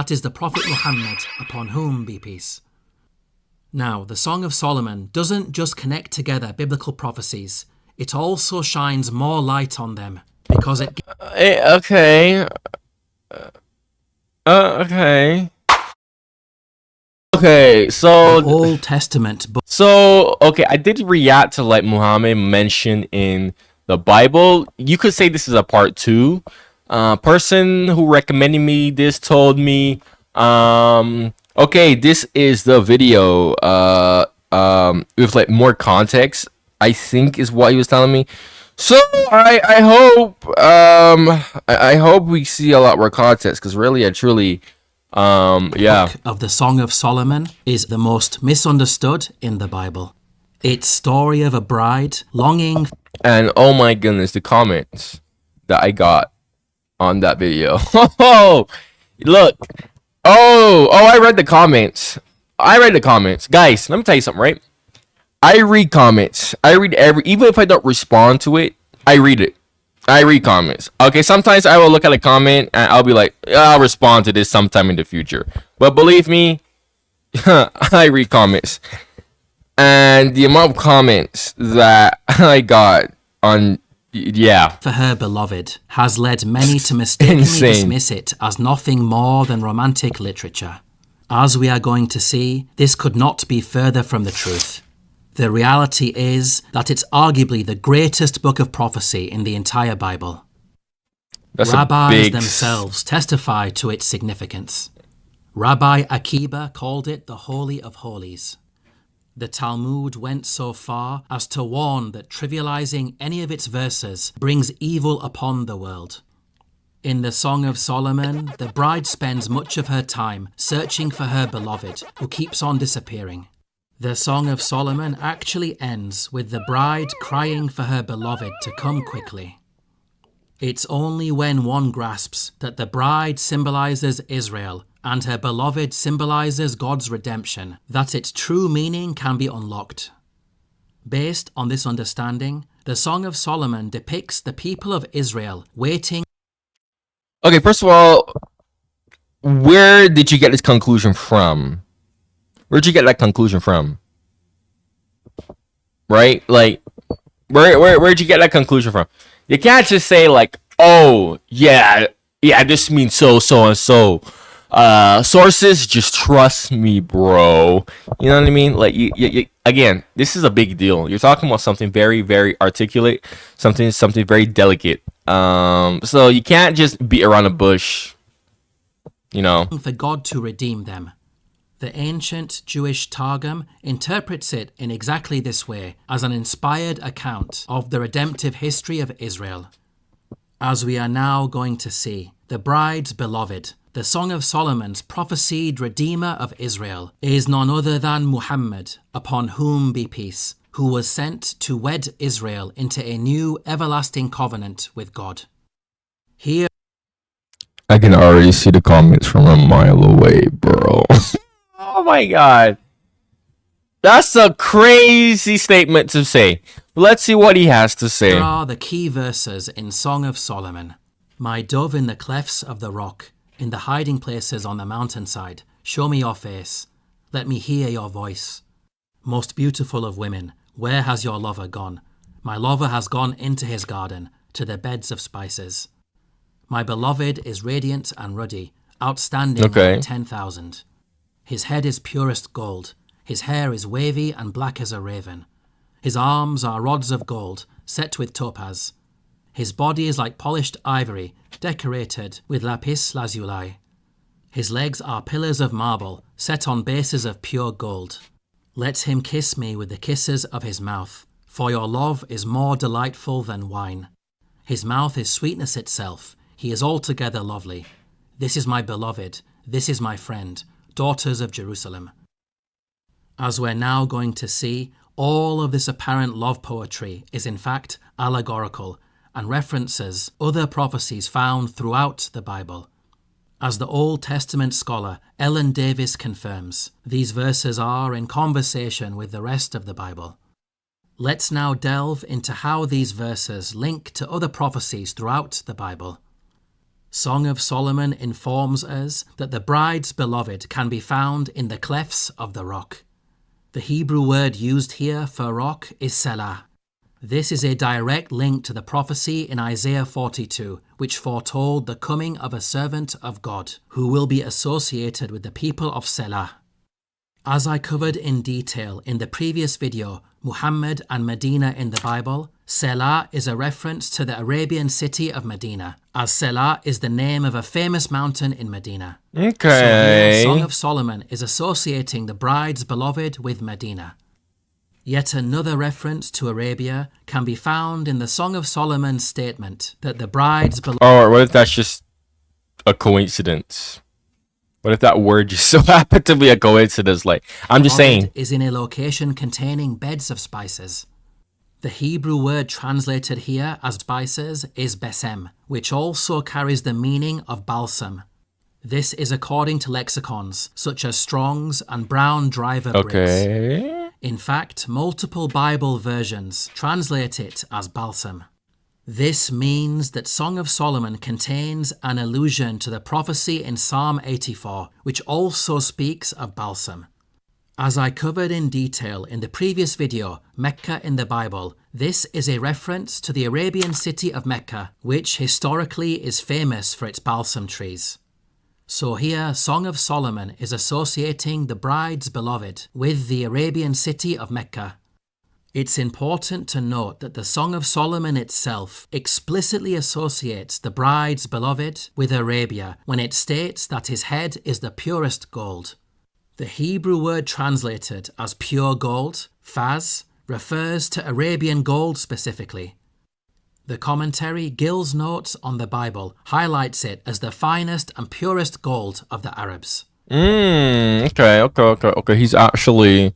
That is the Prophet Muhammad, upon whom be peace. Now, the Song of Solomon doesn't just connect together biblical prophecies, it also shines more light on them because it Okay. Okay. Okay, the Old Testament book. okay, I did react to like Muhammad mentioned in the Bible. You could say this is a part two. Person who recommended me this told me, okay, this is the video, with like more context, I think is what he was telling me. So I hope, I hope we see a lot more context because really, I truly, yeah. Book of the Song of Solomon is the most misunderstood in the Bible. It's story of a bride longing. And oh my goodness, the comments that I got on that video. Oh, look. I read the comments. Guys, let me tell you something, right? I read comments. I read even if I don't respond to it, I read it. I read comments. Okay, sometimes I will look at a comment and I'll be like, I'll respond to this sometime in the future. But believe me, I read comments. And the amount of comments that I got on, yeah, For her beloved has led many to mistakenly dismiss it as nothing more than romantic literature. As we are going to see, this could not be further from the truth. The reality is that it's arguably the greatest book of prophecy in the entire Bible. That's Rabbis themselves testify to its significance. Rabbi Akiba called it the Holy of Holies. The Talmud went so far as to warn that trivializing any of its verses brings evil upon the world. In the Song of Solomon, the bride spends much of her time searching for her beloved, who keeps on disappearing. The Song of Solomon actually ends with the bride crying for her beloved to come quickly. It's only when one grasps that the bride symbolizes Israel and her beloved symbolizes God's redemption that its true meaning can be unlocked. Based on this understanding, the Song of Solomon depicts the people of Israel waiting. Okay, first of all, where did you get this conclusion from? Where'd you get that conclusion from? Right? Like, where'd you get that conclusion from? You can't just say like, oh, yeah, this means so and so. Sources, just trust me, bro. You know what I mean? Like, you again, this is a big deal. You're talking about something very, very articulate, something very delicate. So you can't just beat around the bush, you know. For God to redeem them. The ancient Jewish Targum interprets it in exactly this way, as an inspired account of the redemptive history of Israel. As we are now going to see, the bride's beloved, the Song of Solomon's prophesied Redeemer of Israel, is none other than Muhammad, upon whom be peace, who was sent to wed Israel into a new everlasting covenant with God. Here, I can already see the comments from a mile away, bro. Oh my god. That's a crazy statement to say. Let's see what he has to say. Here are the key verses in Song of Solomon. My dove in the clefts of the rock, in the hiding places on the mountainside, show me your face. Let me hear your voice. Most beautiful of women, where has your lover gone? My lover has gone into his garden, to the beds of spices. My beloved is radiant and ruddy, outstanding like 10,000. His head is purest gold. His hair is wavy and black as a raven. His arms are rods of gold, set with topaz. His body is like polished ivory, decorated with lapis lazuli. His legs are pillars of marble, set on bases of pure gold. Let him kiss me with the kisses of his mouth, for your love is more delightful than wine. His mouth is sweetness itself. He is altogether lovely. This is my beloved. This is my friend, daughters of Jerusalem. As we're now going to see, all of this apparent love poetry is in fact allegorical and references other prophecies found throughout the Bible. As the Old Testament scholar Ellen Davis confirms, these verses are in conversation with the rest of the Bible. Let's now delve into how these verses link to other prophecies throughout the Bible. Song of Solomon informs us that the bride's beloved can be found in the clefts of the rock. The Hebrew word used here for rock is selah. This is a direct link to the prophecy in Isaiah 42, which foretold the coming of a servant of God, who will be associated with the people of Selah. As I covered in detail in the previous video, Muhammad and Medina in the Bible, Selah is a reference to the Arabian city of Medina, as Selah is the name of a famous mountain in Medina. Okay. So here, Song of Solomon is associating the bride's beloved with Medina. Yet another reference to Arabia can be found in the Song of Solomon's statement that the bride's beloved... Or what if that's just a coincidence? What if that word just so happened to be a coincidence? Like, I'm just saying. ...is in a location containing beds of spices. The Hebrew word translated here as spices is besem, which also carries the meaning of balsam. This is according to lexicons such as Strong's and Brown Driver Briggs. Okay. In fact, multiple Bible versions translate it as balsam. This means that Song of Solomon contains an allusion to the prophecy in Psalm 84, which also speaks of balsam. As I covered in detail in the previous video, Mecca in the Bible, this is a reference to the Arabian city of Mecca, which historically is famous for its balsam trees. So here, Song of Solomon is associating the bride's beloved with the Arabian city of Mecca. It's important to note that the Song of Solomon itself explicitly associates the bride's beloved with Arabia when it states that his head is the purest gold. The Hebrew word translated as pure gold, faz, refers to Arabian gold specifically. The commentary Gill's Notes on the Bible highlights it as the finest and purest gold of the Arabs. Okay. He's actually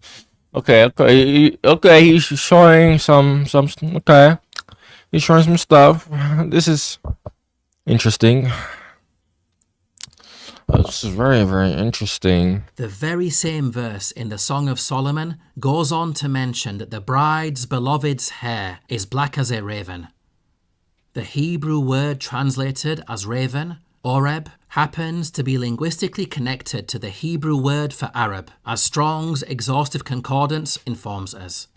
okay. He's showing some. Okay, he's showing some stuff. This is interesting. This is very, very interesting. The very same verse in the Song of Solomon goes on to mention that the bride's beloved's hair is black as a raven. The Hebrew word translated as raven, oreb, happens to be linguistically connected to the Hebrew word for Arab, as Strong's Exhaustive Concordance informs us.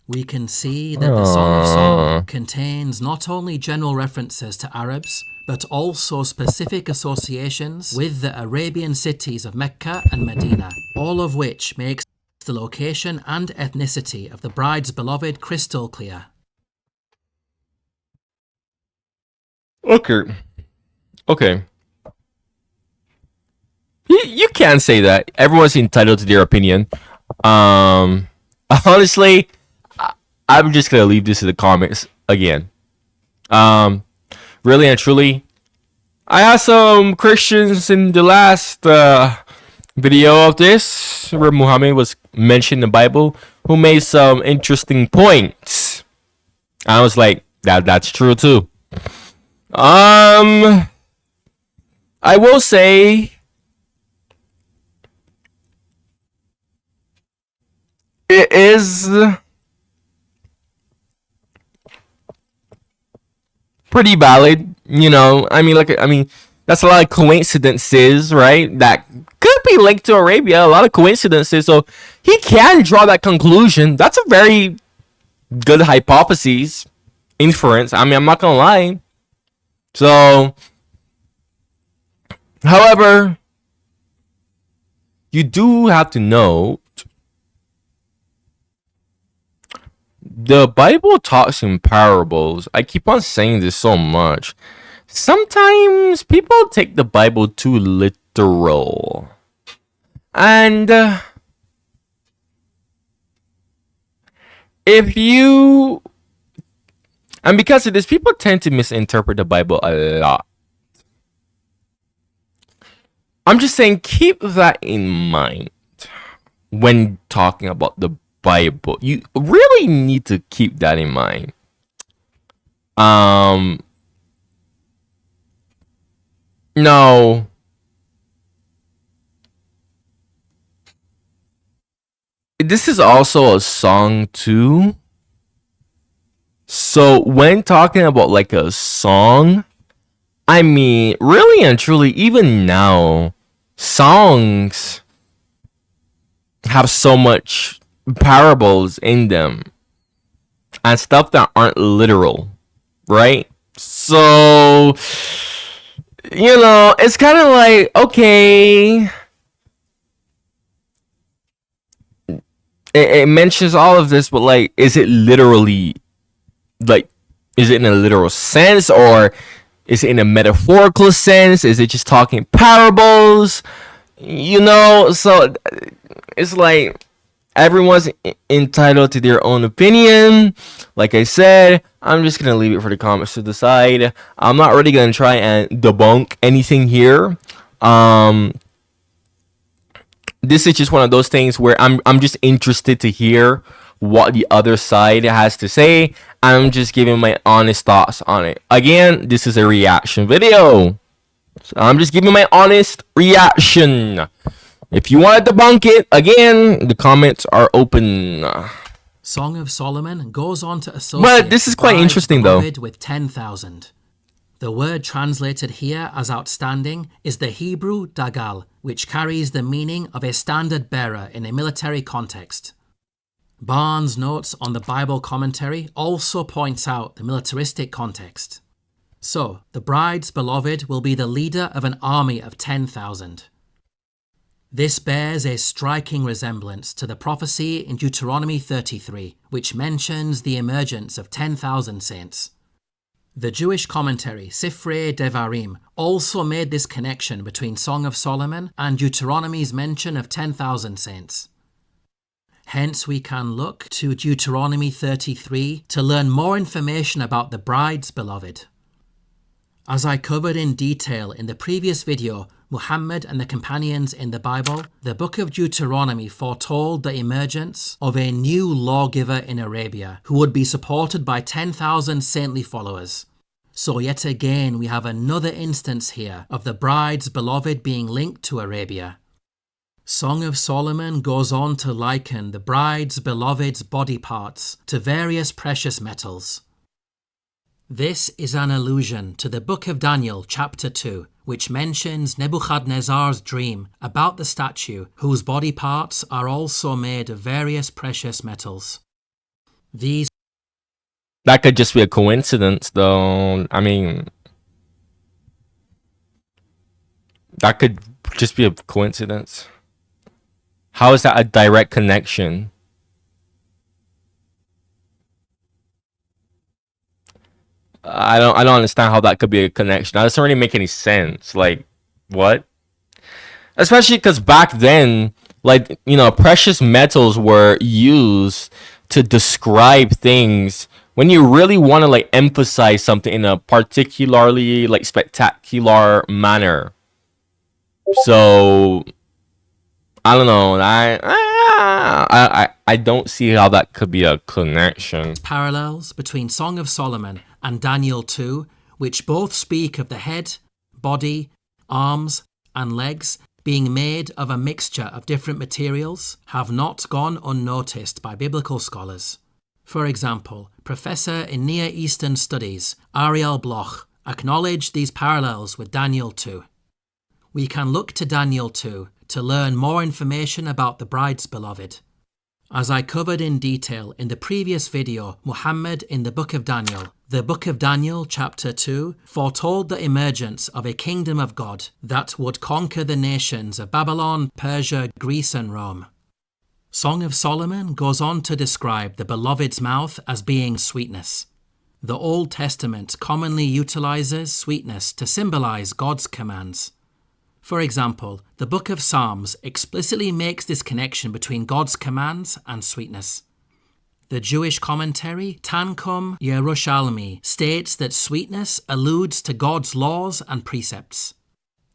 We can see that the Song of Solomon contains not only general references to Arabs, but also specific associations with the Arabian cities of Mecca and Medina, all of which makes the location and ethnicity of the bride's beloved crystal clear. Okay. You can't say that. Everyone's entitled to their opinion. Honestly, I'm just gonna leave this in the comments again. Really and truly, I had some Christians in the last video of this where Muhammad was mentioned in the Bible who made some interesting points. I was like, that's true too. I will say it is pretty valid, that's a lot of coincidences, right? That could be linked to Arabia, a lot of coincidences. So he can draw that conclusion. That's a very good hypothesis, inference. I'm not gonna lie. So, however, you do have to note the Bible talks in parables. I keep on saying this so much. Sometimes people take the Bible too literal. And because of this, people tend to misinterpret the Bible a lot. I'm just saying, keep that in mind when talking about the Bible. You really need to keep that in mind. No. This is also a song too. So when talking about like a song, I mean, really and truly, even now, songs have so much parables in them and stuff that aren't literal, right? So, it's kind of like, okay, it mentions all of this, but like, is it literally, like, is it in a literal sense, or is it in a metaphorical sense? Is it just talking parables? So it's like everyone's entitled to their own opinion. Like I said, I'm just gonna leave it for the comments to decide. I'm not really gonna try and debunk anything here. This is just one of those things where I'm just interested to hear what the other side has to say. I'm just giving my honest thoughts on it. Again, this is a reaction video. So I'm just giving my honest reaction. If you want to debunk it, again, the comments are open. Song of Solomon goes on to associate But this is quite bride's interesting, though. beloved with 10,000. The word translated here as outstanding is the Hebrew dagal, which carries the meaning of a standard bearer in a military context. Barnes' notes on the Bible commentary also points out the militaristic context. So, the bride's beloved will be the leader of an army of 10,000. This bears a striking resemblance to the prophecy in Deuteronomy 33, which mentions the emergence of 10,000 saints. The Jewish commentary Sifrei Devarim also made this connection between Song of Solomon and Deuteronomy's mention of 10,000 saints. Hence, we can look to Deuteronomy 33 to learn more information about the bride's beloved. As I covered in detail in the previous video, Muhammad and the companions in the Bible, the book of Deuteronomy foretold the emergence of a new lawgiver in Arabia who would be supported by 10,000 saintly followers. So yet again, we have another instance here of the bride's beloved being linked to Arabia. Song of Solomon goes on to liken the bride's beloved's body parts to various precious metals. This is an allusion to the book of Daniel chapter 2, which mentions Nebuchadnezzar's dream about the statue whose body parts are also made of various precious metals. That could just be a coincidence, though. I mean, that could just be a coincidence. How is that a direct connection? I don't understand how that could be a connection. That doesn't really make any sense. Like, what? Especially because back then, like, precious metals were used to describe things when you really want to like emphasize something in a particularly like spectacular manner. So I don't know. I don't see how that could be a connection. Parallels between Song of Solomon and Daniel 2, which both speak of the head, body, arms, and legs being made of a mixture of different materials, have not gone unnoticed by biblical scholars. For example, Professor in Near Eastern Studies Ariel Bloch acknowledged these parallels with Daniel 2. We can look to Daniel 2 to learn more information about the bride's beloved. As I covered in detail in the previous video, Muhammad in the book of Daniel, the book of Daniel chapter 2 foretold the emergence of a kingdom of God that would conquer the nations of Babylon, Persia, Greece and Rome. Song of Solomon goes on to describe the beloved's mouth as being sweetness. The Old Testament commonly utilizes sweetness to symbolize God's commands. For example, the book of Psalms explicitly makes this connection between God's commands and sweetness. The Jewish commentary Tanchum Yerushalmi states that sweetness alludes to God's laws and precepts.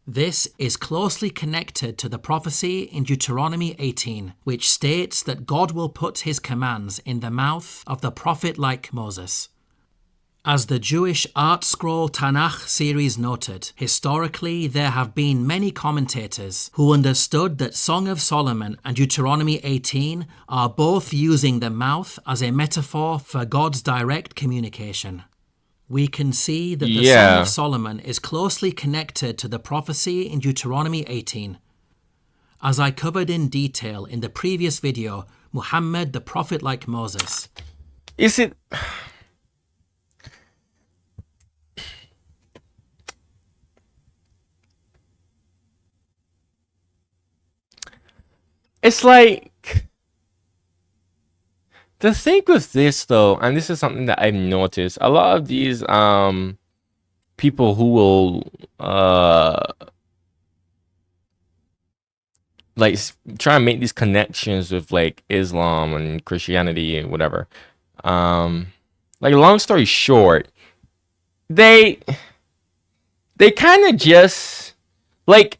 This is closely connected to the prophecy in Deuteronomy 18, which states that God will put his commands in the mouth of the prophet like Moses. As the Jewish Art Scroll Tanakh series noted, historically there have been many commentators who understood that Song of Solomon and Deuteronomy 18 are both using the mouth as a metaphor for God's direct communication. We can see that the Song Yeah. of Solomon is closely connected to the prophecy in Deuteronomy 18. As I covered in detail in the previous video, Muhammad, the prophet like Moses, Is it? It's like the thing with this though, and this is something that I've noticed. A lot of these people who will like try and make these connections with like Islam and Christianity and whatever. Like long story short, they kind of just like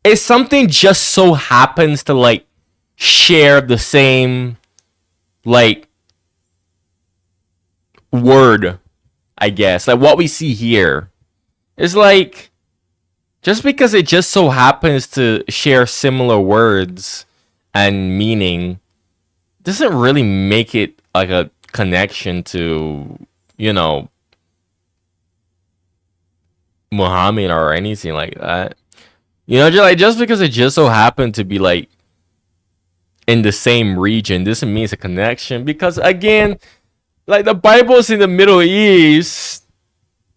if something just so happens to like share the same like word, I guess, like what we see here is like just because it just so happens to share similar words and meaning doesn't really make it like a connection to, you know, Muhammad or anything like that. You know, just because it just so happened to be like in the same region doesn't mean it's a connection. Because again, like the Bible's in the Middle East,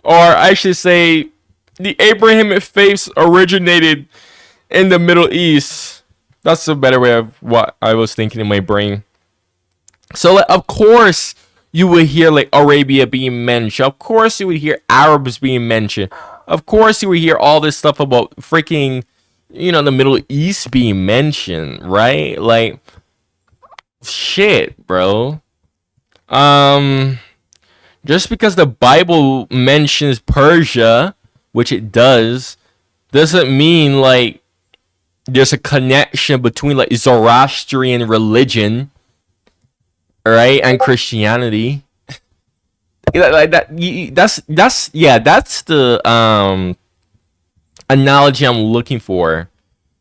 or I should say, the Abrahamic faith originated in the Middle East. That's a better way of what I was thinking in my brain. So, like, of course, you would hear like Arabia being mentioned. Of course, you would hear Arabs being mentioned. Of course, you would hear all this stuff about freaking, you know, the Middle East being mentioned, right? Like, shit, bro. Just because the Bible mentions Persia, which it does, doesn't mean like there's a connection between like Zoroastrian religion, right, and Christianity. Like that. That's the analogy I'm looking for.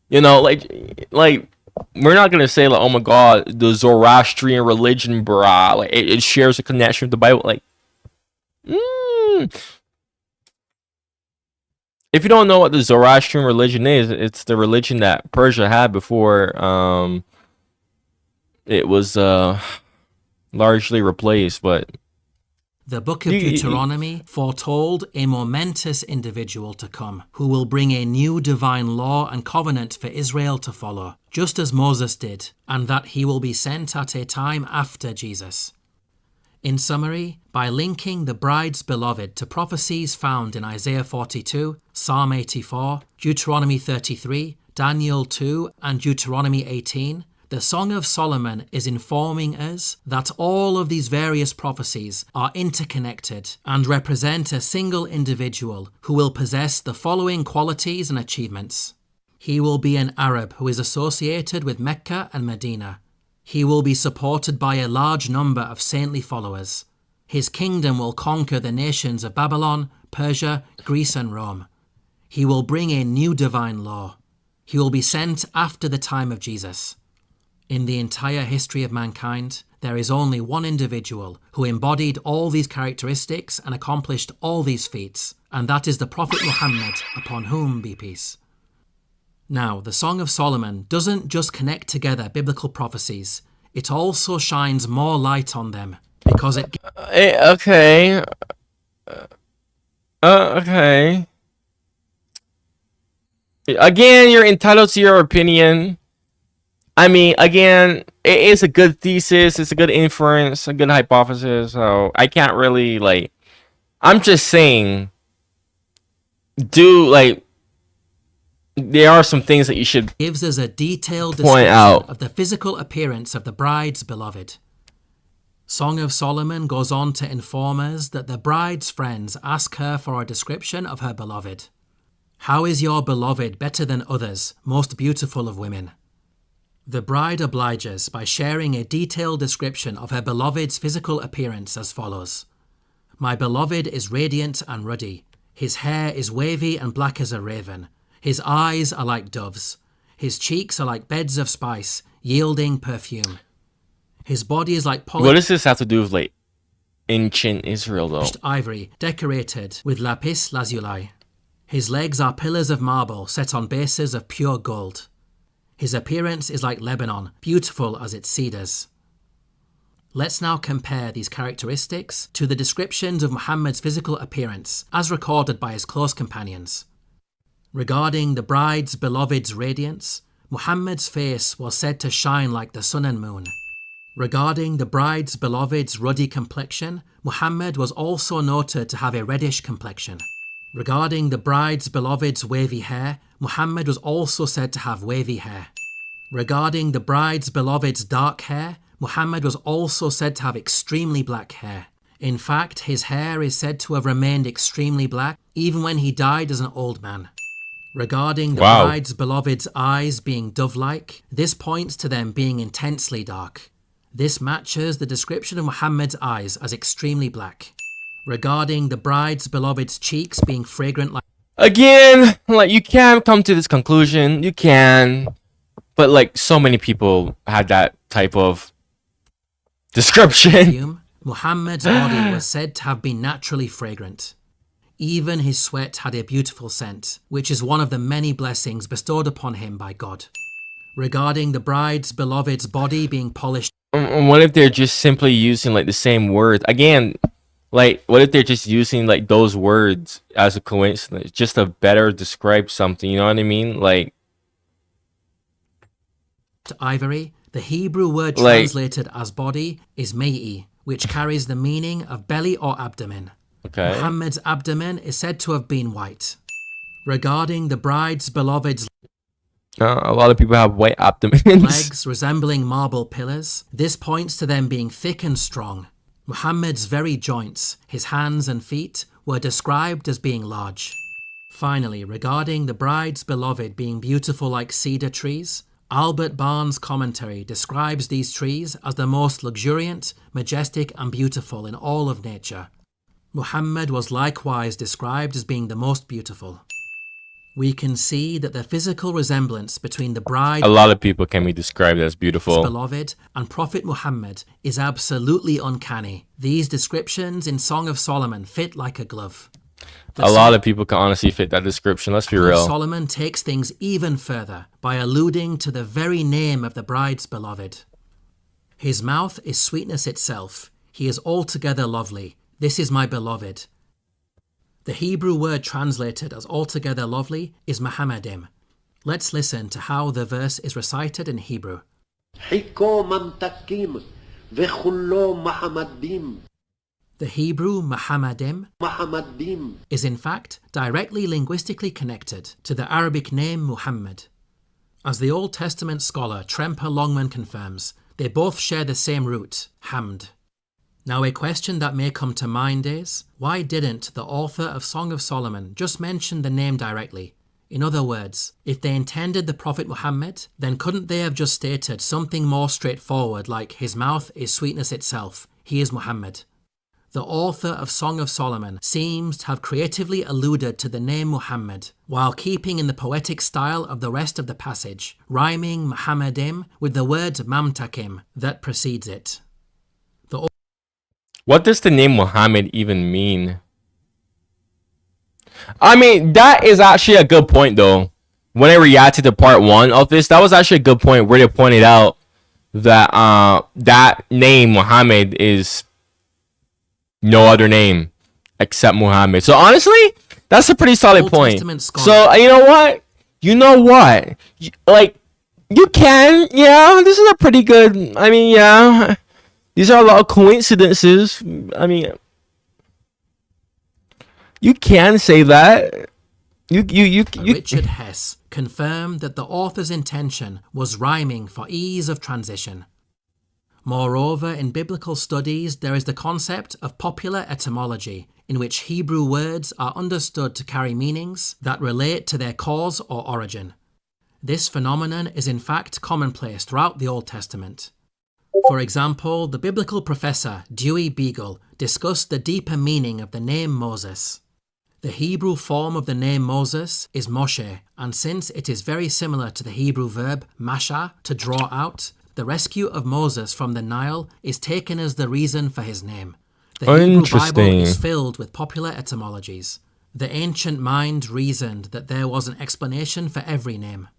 You know, like we're not gonna say like, oh my god, the Zoroastrian religion, brah, like it shares a connection with the Bible. Like, if you don't know what the Zoroastrian religion is, it's the religion that Persia had before it was largely replaced. But the book of Deuteronomy foretold a momentous individual to come who will bring a new divine law and covenant for Israel to follow, just as Moses did, and that he will be sent at a time after Jesus. In summary, by linking the bride's beloved to prophecies found in Isaiah 42, Psalm 84, Deuteronomy 33, Daniel 2, and Deuteronomy 18, the Song of Solomon is informing us that all of these various prophecies are interconnected and represent a single individual who will possess the following qualities and achievements. He will be an Arab who is associated with Mecca and Medina. He will be supported by a large number of saintly followers. His kingdom will conquer the nations of Babylon, Persia, Greece, and Rome. He will bring a new divine law. He will be sent after the time of Jesus. In the entire history of mankind, there is only one individual who embodied all these characteristics and accomplished all these feats, and that is the Prophet Muhammad, upon whom be peace. Now, the Song of Solomon doesn't just connect together biblical prophecies, it also shines more light on them, because it... Okay. Okay. Again, you're entitled to your opinion. I mean, again, it is a good thesis, it's a good inference, a good hypothesis, so I can't really, like... I'm just saying, there are some things that you should gives us a detailed point description out of the physical appearance of the bride's beloved. Song of Solomon goes on to inform us that the bride's friends ask her for a description of her beloved. How is your beloved better than others, most beautiful of women? The bride obliges by sharing a detailed description of her beloved's physical appearance as follows. My beloved is radiant and ruddy. His hair is wavy and black as a raven. His eyes are like doves. His cheeks are like beds of spice, yielding perfume. His body is like what does this have to do with like ancient Israel, though. Ivory decorated with lapis lazuli. His legs are pillars of marble set on bases of pure gold. His appearance is like Lebanon, beautiful as its cedars. Let's now compare these characteristics to the descriptions of Muhammad's physical appearance as recorded by his close companions. Regarding the bride's beloved's radiance, Muhammad's face was said to shine like the sun and moon. Regarding the bride's beloved's ruddy complexion, Muhammad was also noted to have a reddish complexion. Regarding the bride's beloved's wavy hair, Muhammad was also said to have wavy hair. Regarding the bride's beloved's dark hair, Muhammad was also said to have extremely black hair. In fact, his hair is said to have remained extremely black even when he died as an old man. Regarding the bride's beloved's eyes being dove-like, this points to them being intensely dark. This matches the description of Muhammad's eyes as extremely black. Regarding the bride's beloved's cheeks being fragrant like... Again, like, you can come to this conclusion. You can. But, like, so many people had that type of description. Muhammad's body was said to have been naturally fragrant. Even his sweat had a beautiful scent, which is one of the many blessings bestowed upon him by God. Regarding the bride's beloved's body being polished... What if they're just simply using, like, the same words? Again, like, what if they're just using, like, those words as a coincidence, just to better describe something, you know what I mean? Like... ivory, the Hebrew word translated as body is mei'i, which carries the meaning of belly or abdomen. Okay. Muhammad's abdomen is said to have been white. Regarding the bride's beloved's a lot of people have white abdomens. legs resembling marble pillars, this points to them being thick and strong. Muhammad's very joints, his hands and feet, were described as being large. Finally, regarding the bride's beloved being beautiful like cedar trees, Albert Barnes' commentary describes these trees as the most luxuriant, majestic and beautiful in all of nature. Muhammad was likewise described as being the most beautiful. We can see that the physical resemblance between the bride, a lot of people can be described as beautiful, beloved, and Prophet Muhammad is absolutely uncanny. These descriptions in Song of Solomon fit like a glove. A lot of people can honestly fit that description, let's be real. Solomon takes things even further by alluding to the very name of the bride's beloved. His mouth is sweetness itself. He is altogether lovely. This is my beloved. The Hebrew word translated as altogether lovely is Muhammadim. Let's listen to how the verse is recited in Hebrew. The Hebrew Muhammadim is in fact directly linguistically connected to the Arabic name Muhammad. As the Old Testament scholar Tremper Longman confirms, they both share the same root, hamd. Now a question that may come to mind is, why didn't the author of Song of Solomon just mention the name directly? In other words, if they intended the Prophet Muhammad, then couldn't they have just stated something more straightforward like his mouth is sweetness itself, he is Muhammad? The author of Song of Solomon seems to have creatively alluded to the name Muhammad, while keeping in the poetic style of the rest of the passage, rhyming Muhammadim with the word mamtakim that precedes it. What does the name Muhammad even mean? I mean, that is actually a good point, though. When I reacted to part 1 of this, that was actually a good point where they pointed out that that name Muhammad is no other name except Muhammad. So honestly, that's a pretty solid point. So you know what? Like, you can, yeah, this is a pretty good, I mean, yeah. These are a lot of coincidences. I mean, you can say that. Richard Hess confirmed that the author's intention was rhyming for ease of transition. Moreover, in biblical studies, there is the concept of popular etymology, in which Hebrew words are understood to carry meanings that relate to their cause or origin. This phenomenon is in fact commonplace throughout the Old Testament. For example, the biblical professor Dewey Beagle discussed the deeper meaning of the name Moses. The Hebrew form of the name Moses is Moshe, and since it is very similar to the Hebrew verb masha, to draw out, the rescue of Moses from the Nile is taken as the reason for his name. The Hebrew Bible Interesting. is filled with popular etymologies. The ancient mind reasoned that there was an explanation for every name.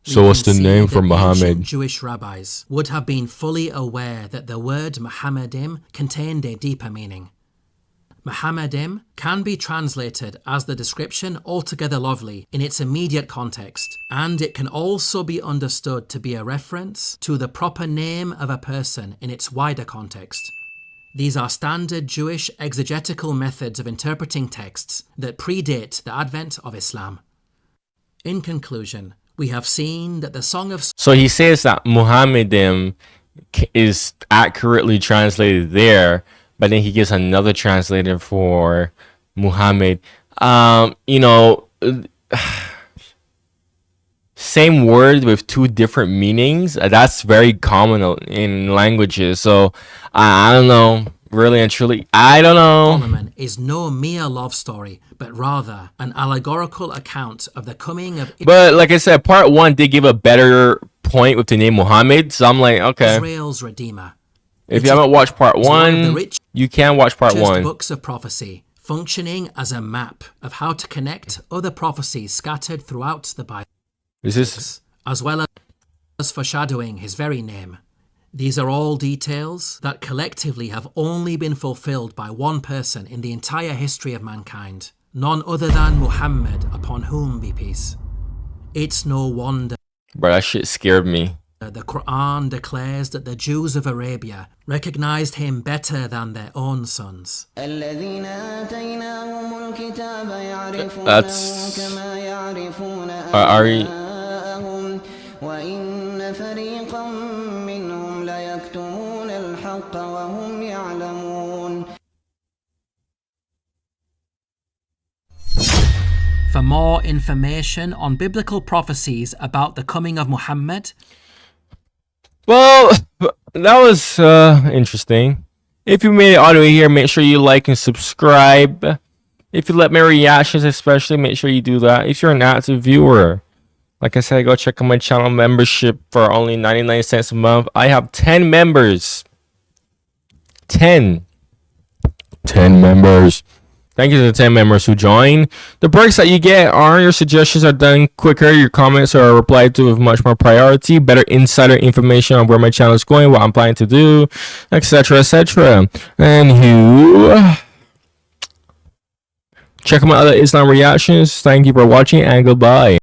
So what's the name for Ancient Muhammad? Jewish rabbis would have been fully aware that the word Muhammadim contained a deeper meaning. Muhammadim can be translated as the description altogether lovely in its immediate context, and it can also be understood to be a reference to the proper name of a person in its wider context. These are standard Jewish exegetical methods of interpreting texts that predate the advent of Islam. In conclusion, we have seen that the Song of So he says that Muhammadim is accurately translated there, but then he gives another translator for Muhammad. You know, same word with two different meanings. That's very common in languages. So I don't know, really and truly, I don't know. Solomon is no mere love story, but rather an allegorical account of the coming of But like I said, part one did give a better point with the name Muhammad. So I'm like, okay, Israel's Redeemer. if you haven't watched part It's one of the one, you can watch part richest one. books of prophecy, functioning as a map of how to connect other prophecies scattered throughout the Bible, Is this? as well as foreshadowing his very name. These are all details that collectively have only been fulfilled by one person in the entire history of mankind, none other than Muhammad, upon whom be peace. It's no wonder Bro, that shit scared me. the Quran declares that the Jews of Arabia recognized him better than their own sons. That's Ari. وإن فريقا منهم ليكتمون الحق وهم يعلمون. For more information on biblical prophecies about the coming of Muhammad, Well, that was interesting. If you made it all the way here, make sure you like and subscribe. If you like my reactions, especially, make sure you do that. If you're an active viewer, like I said, go check out my channel membership for only 99 cents a month. I have 10 members. 10 members. Thank you to the 10 members who join. The breaks that you get are your suggestions are done quicker. Your comments are replied to with much more priority. Better insider information on where my channel is going, what I'm planning to do, etc., etc. And you check out my other Islam reactions. Thank you for watching and goodbye.